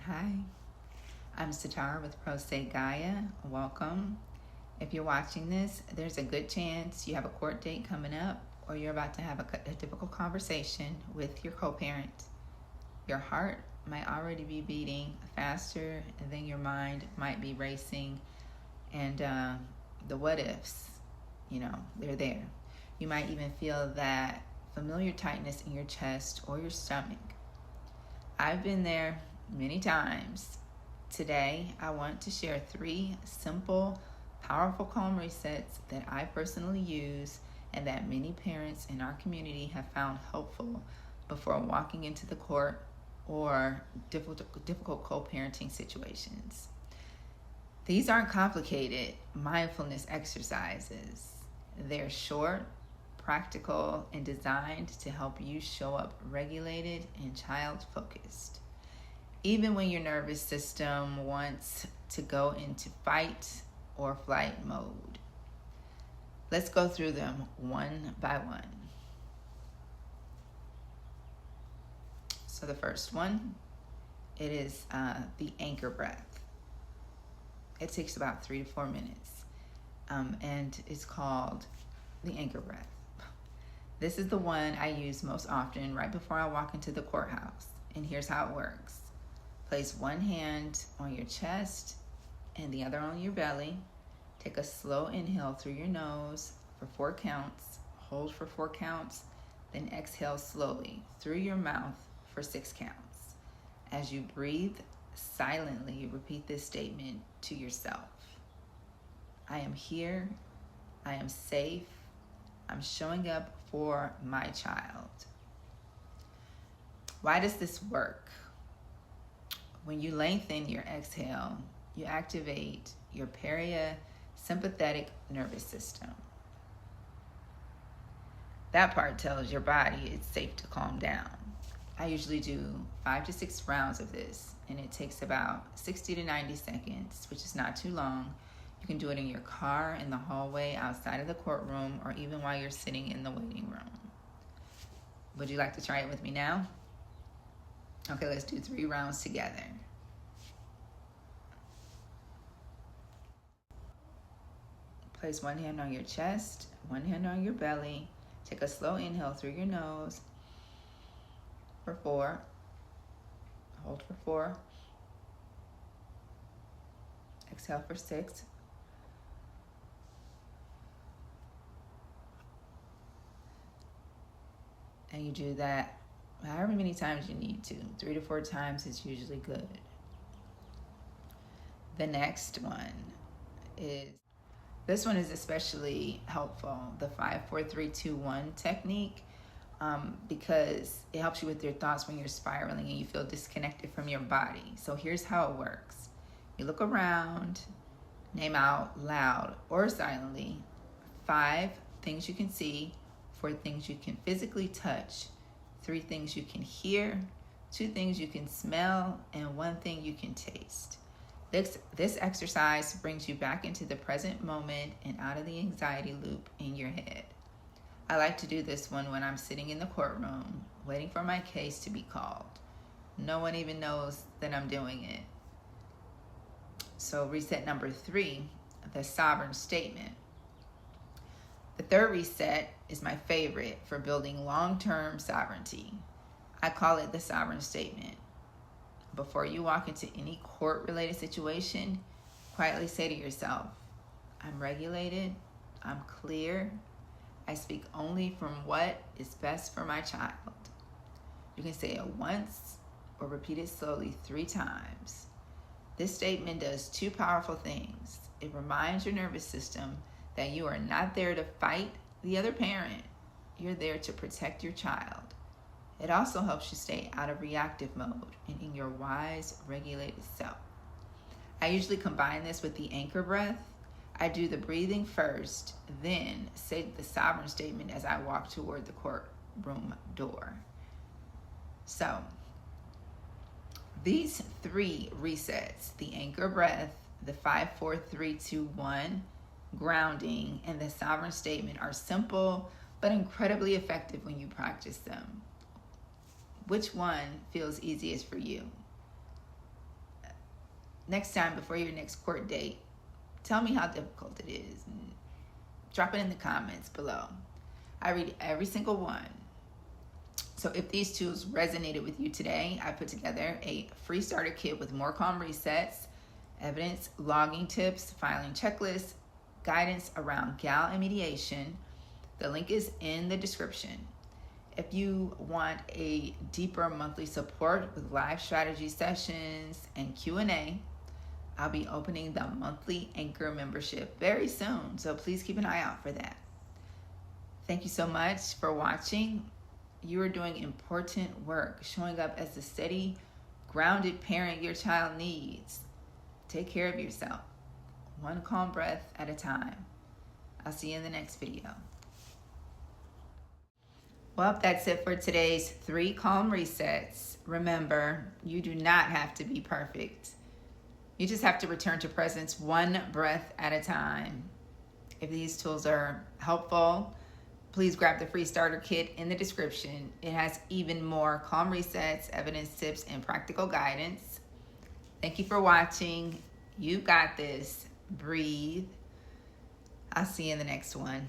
Hi, I'm Sitar with Se Gaia. Welcome. If you're watching this, there's a good chance you have a court date coming up or you're about to have a difficult conversation with your co-parent. Your heart might already be beating faster than your mind might be racing, and the what ifs, they're there. You might even feel that familiar tightness in your chest or your stomach. I've been there many times. Today, I want to share 3 simple, powerful calm resets that I personally use and that many parents in our community have found helpful before walking into the court or difficult co-parenting situations. These aren't complicated mindfulness exercises. They're short, practical, and designed to help you show up regulated and child-focused, even when your nervous system wants to go into fight or flight mode. Let's go through them one by one. So the first one, it is the anchor breath. It takes about 3 to 4 minutes, and it's called the anchor breath. This is the one I use most often right before I walk into the courthouse, and here's how it works. Place one hand on your chest and the other on your belly. Take a slow inhale through your nose for 4 counts. Hold for 4 counts. Then exhale slowly through your mouth for 6 counts. As you breathe silently, repeat this statement to yourself. I am here. I am safe. I'm showing up for my child. Why does this work? When you lengthen your exhale, you activate your parasympathetic nervous system. That part tells your body it's safe to calm down. I usually do 5 to 6 rounds of this, and it takes about 60 to 90 seconds, which is not too long. You can do it in your car, in the hallway, outside of the courtroom, or even while you're sitting in the waiting room. Would you like to try it with me now? Okay, let's do 3 rounds together. Place one hand on your chest, one hand on your belly. Take a slow inhale through your nose for 4. Hold for 4. Exhale for 6. And you do that however many times you need to. 3 to 4 times is usually good. The next one is, this one is especially helpful, the 5, 4, 3, 2, 1 technique, because it helps you with your thoughts when you're spiraling and you feel disconnected from your body. So here's how it works. You look around, name out loud or silently 5 things you can see, 4 things you can physically touch, 3 things you can hear, 2 things you can smell, and 1 thing you can taste. This exercise brings you back into the present moment and out of the anxiety loop in your head. I like to do this one when I'm sitting in the courtroom, waiting for my case to be called. No one even knows that I'm doing it. So reset number 3, the sovereign statement. The third reset is my favorite for building long-term sovereignty. I call it the sovereign statement. Before you walk into any court-related situation, quietly say to yourself, I'm regulated, I'm clear, I speak only from what is best for my child. You can say it once or repeat it slowly 3 times. This statement does 2 powerful things. It reminds your nervous system that you are not there to fight the other parent. You're there to protect your child. It also helps you stay out of reactive mode and in your wise, regulated self. I usually combine this with the anchor breath. I do the breathing first, then say the sovereign statement as I walk toward the courtroom door. So, these 3 resets, the anchor breath, the 5, 4, 3, 2, 1, grounding, and the sovereign statement are simple but incredibly effective when you practice them. Which one feels easiest for you? next time before your next court date, tell me how difficult it is. And drop it in the comments below. I read every single one. So if these tools resonated with you today, I put together a free starter kit with more calm resets, evidence logging tips, filing checklists, guidance around gal and mediation. The link is in the description. If you want a deeper monthly support with live strategy sessions and Q&A, I'll be opening the monthly Anchor membership very soon, so please keep an eye out for that. Thank you so much for watching. You are doing important work, showing up as the steady, grounded parent your child needs. Take care of yourself, one calm breath at a time. I'll see you in the next video. Well, that's it for today's 3 calm resets. Remember, you do not have to be perfect. You just have to return to presence one breath at a time. If these tools are helpful, please grab the free starter kit in the description. It has even more calm resets, evidence tips, and practical guidance. Thank you for watching. You got this. Breathe. I'll see you in the next one.